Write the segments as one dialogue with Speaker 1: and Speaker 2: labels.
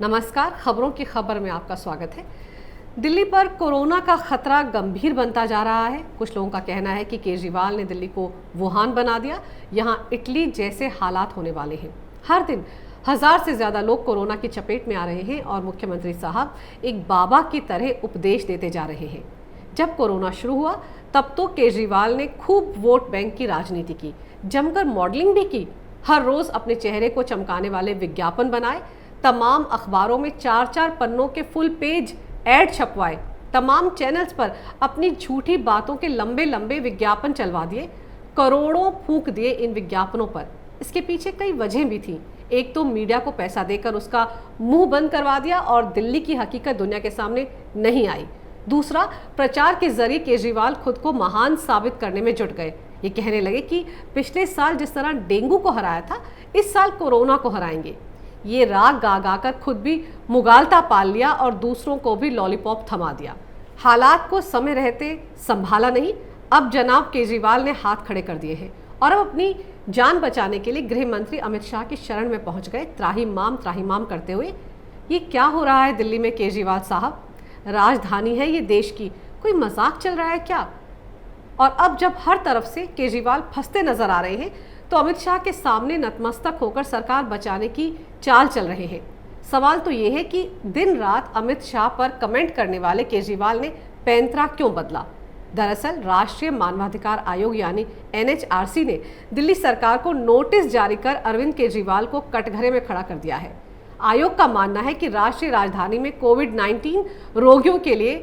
Speaker 1: नमस्कार, खबरों की खबर में आपका स्वागत है। दिल्ली पर कोरोना का खतरा गंभीर बनता जा रहा है। कुछ लोगों का कहना है कि केजरीवाल ने दिल्ली को वुहान बना दिया, यहाँ इटली जैसे हालात होने वाले हैं। हर दिन 1000 से ज्यादा लोग कोरोना की चपेट में आ रहे हैं और मुख्यमंत्री साहब एक बाबा की तरह उपदेश देते जा रहे हैं। जब कोरोना शुरू हुआ तब तो केजरीवाल ने खूब वोट बैंक की राजनीति की, जमकर मॉडलिंग भी की। हर रोज अपने चेहरे को चमकाने वाले विज्ञापन बनाए, तमाम अखबारों में 4-4 पन्नों के फुल पेज ऐड छपवाए, तमाम चैनल्स पर अपनी झूठी बातों के लंबे लंबे विज्ञापन चलवा दिए, करोड़ों फूंक दिए इन विज्ञापनों पर। इसके पीछे कई वजह भी थी। एक तो मीडिया को पैसा देकर उसका मुंह बंद करवा दिया और दिल्ली की हकीकत दुनिया के सामने नहीं आई। दूसरा, प्रचार के जरिए केजरीवाल खुद को महान साबित करने में जुट गए। ये कहने लगे कि पिछले साल जिस तरह डेंगू को हराया था, इस साल कोरोना को हराएंगे। ये राग गा गा कर खुद भी मुगालता पाल लिया और दूसरों को भी लॉलीपॉप थमा दिया। हालात को समय रहते संभाला नहीं। अब जनाब केजरीवाल ने हाथ खड़े कर दिए हैं और अब अपनी जान बचाने के लिए गृह मंत्री अमित शाह की शरण में पहुंच गए, त्राहिमाम करते हुए। ये क्या हो रहा है दिल्ली में केजरीवाल साहब? राजधानी है ये देश की, कोई मजाक चल रहा है क्या? और अब जब हर तरफ से केजरीवाल फंसते नजर आ रहे हैं तो अमित शाह के सामने नतमस्तक होकर सरकार बचाने की चाल चल रहे हैं। सवाल तो ये है कि दिन रात अमित शाह पर कमेंट करने वाले केजरीवाल ने पैंतरा क्यों बदला? दरअसल राष्ट्रीय मानवाधिकार आयोग यानी NHRC ने दिल्ली सरकार को नोटिस जारी कर अरविंद केजरीवाल को कटघरे में खड़ा कर दिया है। आयोग का मानना है कि राष्ट्रीय राजधानी में कोविड-19 रोगियों के लिए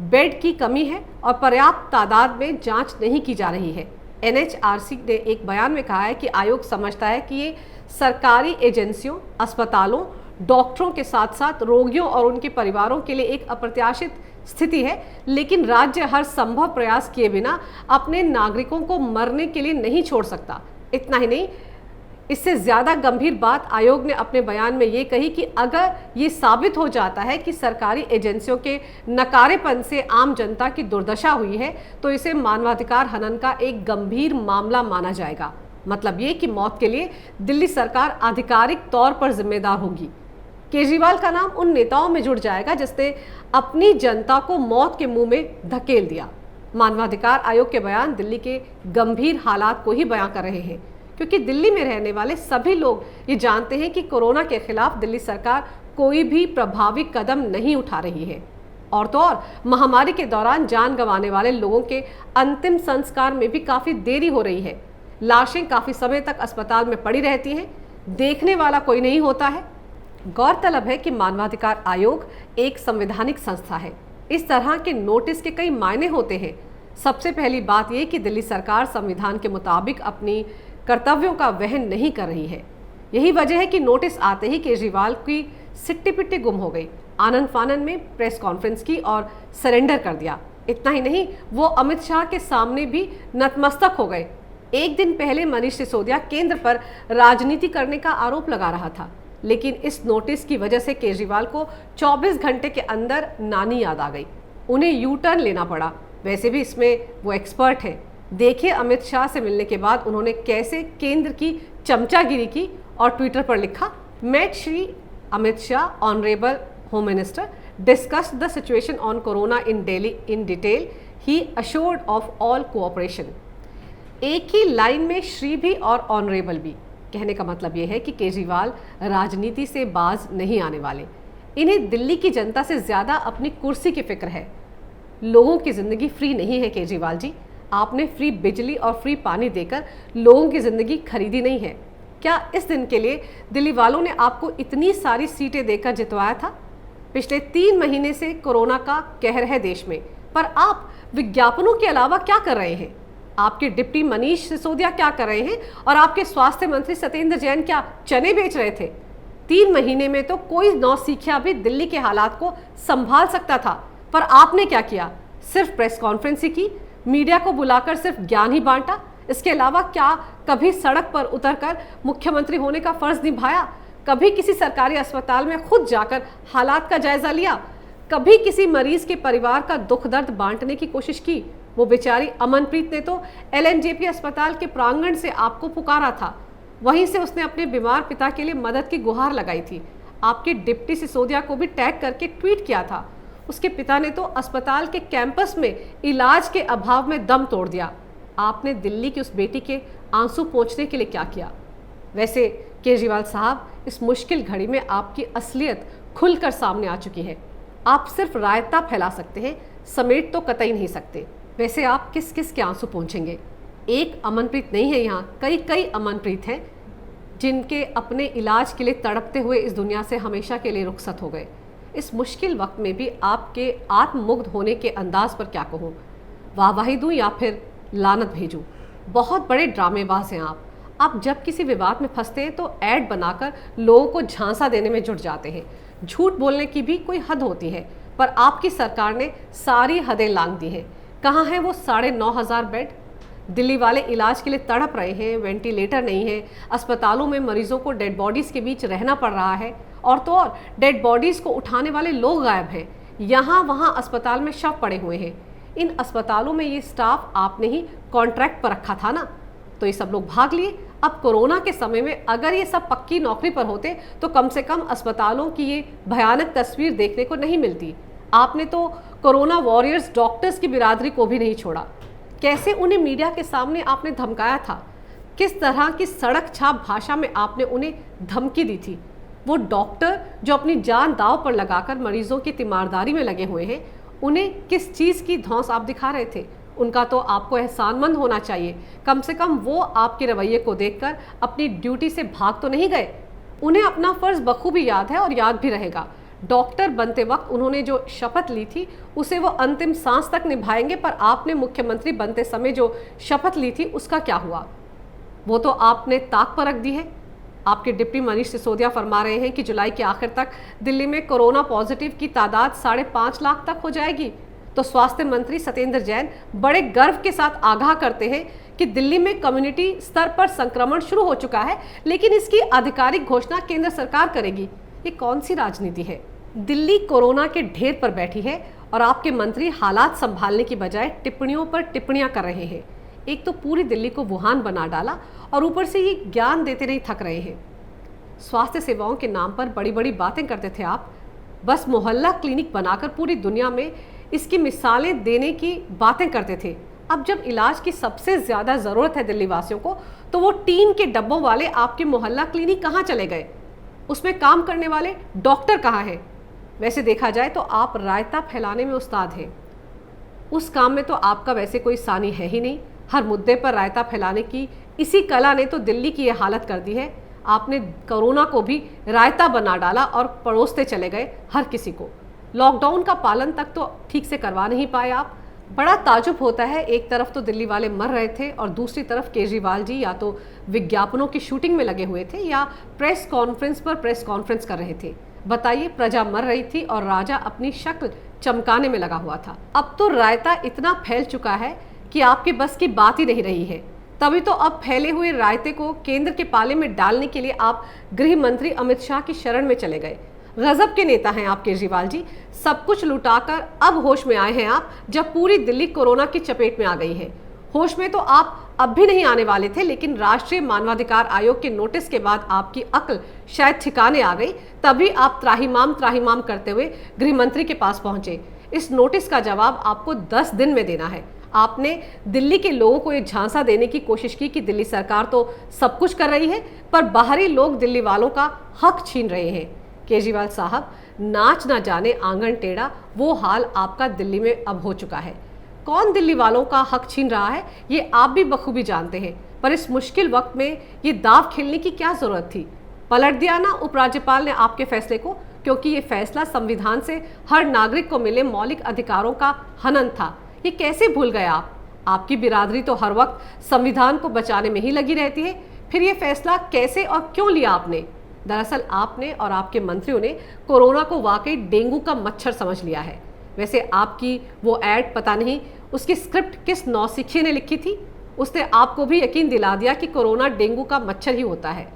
Speaker 1: बेड की कमी है और पर्याप्त तादाद में जांच नहीं की जा रही है। NHRC ने एक बयान में कहा है कि आयोग समझता है कि ये सरकारी एजेंसियों, अस्पतालों, डॉक्टरों के साथ साथ रोगियों और उनके परिवारों के लिए एक अप्रत्याशित स्थिति है, लेकिन राज्य हर संभव प्रयास किए बिना अपने नागरिकों को मरने के लिए नहीं छोड़ सकता। इतना ही नहीं, इससे ज़्यादा गंभीर बात आयोग ने अपने बयान में ये कही कि अगर ये साबित हो जाता है कि सरकारी एजेंसियों के नकारेपन से आम जनता की दुर्दशा हुई है तो इसे मानवाधिकार हनन का एक गंभीर मामला माना जाएगा। मतलब ये कि मौत के लिए दिल्ली सरकार आधिकारिक तौर पर जिम्मेदार होगी। केजरीवाल का नाम उन नेताओं में जुड़ जाएगा जिसने अपनी जनता को मौत के मुंह में धकेल दिया। मानवाधिकार आयोग के बयान दिल्ली के गंभीर हालात को ही बयां कर रहे हैं, क्योंकि दिल्ली में रहने वाले सभी लोग ये जानते हैं कि कोरोना के खिलाफ दिल्ली सरकार कोई भी प्रभावी कदम नहीं उठा रही है। और तो और महामारी के दौरान जान गंवाने वाले लोगों के अंतिम संस्कार में भी काफी देरी हो रही है। लाशें काफी समय तक अस्पताल में पड़ी रहती हैं, देखने वाला कोई नहीं होता है। गौरतलब है कि मानवाधिकार आयोग एक संवैधानिक संस्था है। इस तरह के नोटिस के कई मायने होते हैं। सबसे पहली बात यह कि दिल्ली सरकार संविधान के मुताबिक अपनी कर्तव्यों का वहन नहीं कर रही है। यही वजह है कि नोटिस आते ही केजरीवाल की सिट्टी पिट्टी गुम हो गई। आनंद फानन में प्रेस कॉन्फ्रेंस की और सरेंडर कर दिया। इतना ही नहीं, वो अमित शाह के सामने भी नतमस्तक हो गए। एक दिन पहले मनीष सिसोदिया केंद्र पर राजनीति करने का आरोप लगा रहा था, लेकिन इस नोटिस की वजह से केजरीवाल को 24 घंटे के अंदर नानी याद आ गई। उन्हें यू टर्न लेना पड़ा। वैसे भी इसमें वो एक्सपर्ट है। देखिए अमित शाह से मिलने के बाद उन्होंने कैसे केंद्र की चमचागिरी की और ट्विटर पर लिखा, met Shri Amit Shah honourable home minister discussed the situation on corona in Delhi in detail, he assured of all cooperation. एक ही लाइन में श्री भी और ऑनरेबल भी। कहने का मतलब यह है कि केजरीवाल राजनीति से बाज नहीं आने वाले। इन्हें दिल्ली की जनता से ज्यादा अपनी कुर्सी की फिक्र है। लोगों की जिंदगी फ्री नहीं है केजरीवाल जी। आपने फ्री बिजली और फ्री पानी देकर लोगों की जिंदगी खरीदी नहीं है। क्या इस दिन के लिए दिल्ली वालों ने आपको इतनी सारी सीटें देकर जितवाया था? पिछले 3 महीने से कोरोना का कहर है देश में, पर आप विज्ञापनों के अलावा क्या कर रहे हैं? आपके डिप्टी मनीष सिसोदिया क्या कर रहे हैं और आपके स्वास्थ्य मंत्री सत्येंद्र जैन क्या चने बेच रहे थे? 3 महीने में तो कोई नौसिखिया भी दिल्ली के हालात को संभाल सकता था, पर आपने क्या किया? सिर्फ प्रेस कॉन्फ्रेंस ही की, मीडिया को बुलाकर सिर्फ ज्ञान ही बांटा। इसके अलावा क्या कभी सड़क पर उतरकर मुख्यमंत्री होने का फर्ज निभाया? कभी किसी सरकारी अस्पताल में खुद जाकर हालात का जायजा लिया? कभी किसी मरीज के परिवार का दुख दर्द बांटने की कोशिश की? वो बेचारी अमनप्रीत ने तो LNJP अस्पताल के प्रांगण से आपको पुकारा था। वहीं से उसने अपने बीमार पिता के लिए मदद की गुहार लगाई थी। आपके डिप्टी सिसोदिया को भी टैग करके ट्वीट किया था। उसके पिता ने तो अस्पताल के कैंपस में इलाज के अभाव में दम तोड़ दिया। आपने दिल्ली की उस बेटी के आंसू पोंछने के लिए क्या किया? वैसे केजरीवाल साहब, इस मुश्किल घड़ी में आपकी असलियत खुलकर सामने आ चुकी है। आप सिर्फ रायता फैला सकते हैं, समेट तो कतई नहीं सकते। वैसे आप किस किस के आंसू पोंछेंगे? एक अमनप्रीत नहीं है यहाँ, कई कई अमनप्रीत हैं जिनके अपने इलाज के लिए तड़पते हुए इस दुनिया से हमेशा के लिए रुखसत हो गए। इस मुश्किल वक्त में भी आपके आत्ममुग्ध होने के अंदाज पर क्या कहूँ? वाहवाही दूँ या फिर लानत भेजूँ? बहुत बड़े ड्रामेबाज हैं आप जब किसी विवाद में फंसते हैं तो ऐड बनाकर लोगों को झांसा देने में जुट जाते हैं। झूठ बोलने की भी कोई हद होती है, पर आपकी सरकार ने सारी हदें लांघ दी हैं। कहाँ है वो 9,500 बेड? दिल्ली वाले इलाज के लिए तड़प रहे हैं, वेंटिलेटर नहीं है, अस्पतालों में मरीजों को डेड बॉडीज़ के बीच रहना पड़ रहा है, और तो और डेड बॉडीज़ को उठाने वाले लोग गायब हैं। यहाँ वहाँ अस्पताल में शव पड़े हुए हैं। इन अस्पतालों में ये स्टाफ आपने ही कॉन्ट्रैक्ट पर रखा था ना, तो ये सब लोग भाग लिए। अब कोरोना के समय में अगर ये सब पक्की नौकरी पर होते तो कम से कम अस्पतालों की ये भयानक तस्वीर देखने को नहीं मिलती। आपने तो कोरोना वॉरियर्स डॉक्टर्स की बिरादरी को भी नहीं छोड़ा। कैसे उन्हें मीडिया के सामने आपने धमकाया था? किस तरह की सड़क छाप भाषा में आपने उन्हें धमकी दी थी? वो डॉक्टर जो अपनी जान दांव पर लगाकर मरीजों की तीमारदारी में लगे हुए हैं, उन्हें किस चीज़ की धौंस आप दिखा रहे थे? उनका तो आपको एहसानमंद होना चाहिए। कम से कम वो आपके रवैये को देखकर अपनी ड्यूटी से भाग तो नहीं गए। उन्हें अपना फ़र्ज़ बखूबी याद है और याद भी रहेगा। डॉक्टर बनते वक्त उन्होंने जो शपथ ली थी उसे वो अंतिम सांस तक निभाएंगे, पर आपने मुख्यमंत्री बनते समय जो शपथ ली थी उसका क्या हुआ? वो तो आपने ताक पर रख दी है। आपके डिप्टी मनीष सिसोदिया फरमा रहे हैं कि जुलाई के आखिर तक दिल्ली में कोरोना पॉजिटिव की तादाद 5.5 लाख तक हो जाएगी। तो स्वास्थ्य मंत्री सत्येंद्र जैन बड़े गर्व के साथ आगाह करते हैं कि दिल्ली में कम्युनिटी स्तर पर संक्रमण शुरू हो चुका है, लेकिन इसकी आधिकारिक घोषणा केंद्र सरकार करेगी। ये कौन सी राजनीति है? दिल्ली कोरोना के ढेर पर बैठी है और आपके मंत्री हालात संभालने की बजाय टिप्पणियों पर टिप्पणियां कर रहे हैं। एक तो पूरी दिल्ली को वुहान बना डाला और ऊपर से ये ज्ञान देते नहीं थक रहे हैं। स्वास्थ्य सेवाओं के नाम पर बड़ी बड़ी बातें करते थे आप। बस मोहल्ला क्लिनिक बनाकर पूरी दुनिया में इसकी मिसालें देने की बातें करते थे। अब जब इलाज की सबसे ज़्यादा ज़रूरत है दिल्ली वासियों को, तो वो टीन के डब्बों वाले आपके मोहल्ला क्लिनिक कहाँ चले गए? उसमें काम करने वाले डॉक्टर कहाँ हैं? वैसे देखा जाए तो आप रायता फैलाने में उस्ताद हैं। उस काम में तो आपका वैसे कोई सानी है ही नहीं। हर मुद्दे पर रायता फैलाने की इसी कला ने तो दिल्ली की ये हालत कर दी है। आपने कोरोना को भी रायता बना डाला और परोसते चले गए हर किसी को। लॉकडाउन का पालन तक तो ठीक से करवा नहीं पाए आप। बड़ा ताजुब होता है, एक तरफ तो दिल्ली वाले मर रहे थे और दूसरी तरफ केजरीवाल जी या तो विज्ञापनों की शूटिंग में लगे हुए थे या प्रेस कॉन्फ्रेंस पर प्रेस कॉन्फ्रेंस कर रहे थे। बताइए, प्रजा मर रही थी और राजा अपनी शक्ल चमकाने में लगा हुआ था। अब तो रायता इतना फैल चुका है कि आपके बस की बात ही नहीं रही है। तभी तो अब फैले हुए रायते को केंद्र के पाले में डालने के लिए आप गृह मंत्री अमित शाह की शरण में चले गए। गजब के नेता हैं आप केजरीवाल जी। सब कुछ लुटाकर अब होश में आए हैं आप, जब पूरी दिल्ली कोरोना की चपेट में आ गई है। होश में तो आप अब भी नहीं आने वाले थे, लेकिन राष्ट्रीय मानवाधिकार आयोग के नोटिस के बाद आपकी अक्ल शायद ठिकाने आ गई। तभी आप त्राहिमाम करते हुए गृह मंत्री के पास पहुंचे। इस नोटिस का जवाब आपको 10 दिन में देना है। आपने दिल्ली के लोगों को ये झांसा देने की कोशिश की कि दिल्ली सरकार तो सब कुछ कर रही है, पर बाहरी लोग दिल्ली वालों का हक छीन रहे हैं। केजरीवाल साहब, नाच ना जाने आंगन टेढ़ा, वो हाल आपका दिल्ली में अब हो चुका है। कौन दिल्ली वालों का हक छीन रहा है ये आप भी बखूबी जानते हैं, पर इस मुश्किल वक्त में ये दाव खेलने की क्या जरूरत थी? पलट दिया ना उपराज्यपाल ने आपके फैसले को, क्योंकि ये फैसला संविधान से हर नागरिक को मिले मौलिक अधिकारों का हनन था। ये कैसे भूल गए आप? आपकी बिरादरी तो हर वक्त संविधान को बचाने में ही लगी रहती है। फिर ये फैसला कैसे और क्यों लिया आपने? दरअसल आपने और आपके मंत्रियों ने कोरोना को वाकई डेंगू का मच्छर समझ लिया है। वैसे आपकी वो ऐड पता नहीं उसकी स्क्रिप्ट किस नौसिखिए ने लिखी थी। उसने आपको भी यकीन दिला दिया कि कोरोना डेंगू का मच्छर ही होता है।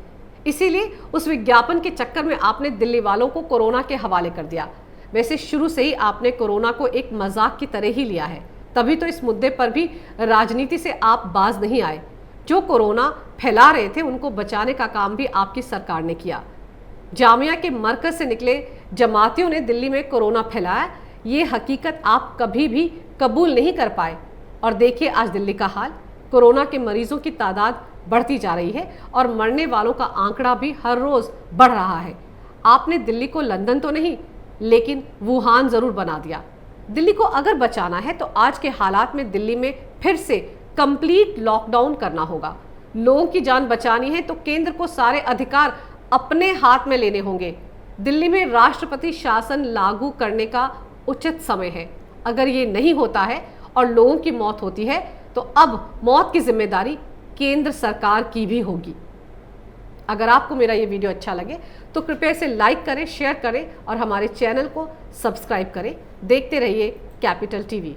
Speaker 1: इसीलिए उस विज्ञापन के चक्कर में आपने दिल्ली वालों को कोरोना के हवाले कर दिया। वैसे शुरू से ही आपने कोरोना को एक मजाक की तरह ही लिया है, तभी तो इस मुद्दे पर भी राजनीति से आप बाज नहीं आए। जो कोरोना फैला रहे थे उनको बचाने का काम भी आपकी सरकार ने किया। जामिया के मरकज से निकले जमातियों ने दिल्ली में कोरोना फैलाया, ये हकीकत आप कभी भी कबूल नहीं कर पाए। और देखिए आज दिल्ली का हाल, कोरोना के मरीजों की तादाद बढ़ती जा रही है और मरने वालों का आंकड़ा भी हर रोज बढ़ रहा है। आपने दिल्ली को लंदन तो नहीं, लेकिन वुहान जरूर बना दिया। दिल्ली को अगर बचाना है तो आज के हालात में दिल्ली में फिर से कंप्लीट लॉकडाउन करना होगा। लोगों की जान बचानी है तो केंद्र को सारे अधिकार अपने हाथ में लेने होंगे। दिल्ली में राष्ट्रपति शासन लागू करने का उचित समय है। अगर ये नहीं होता है और लोगों की मौत होती है तो अब मौत की जिम्मेदारी केंद्र सरकार की भी होगी। अगर आपको मेरा ये वीडियो अच्छा लगे तो कृपया इसे लाइक करें, शेयर करें और हमारे चैनल को सब्सक्राइब करें। देखते रहिए कैपिटल टीवी।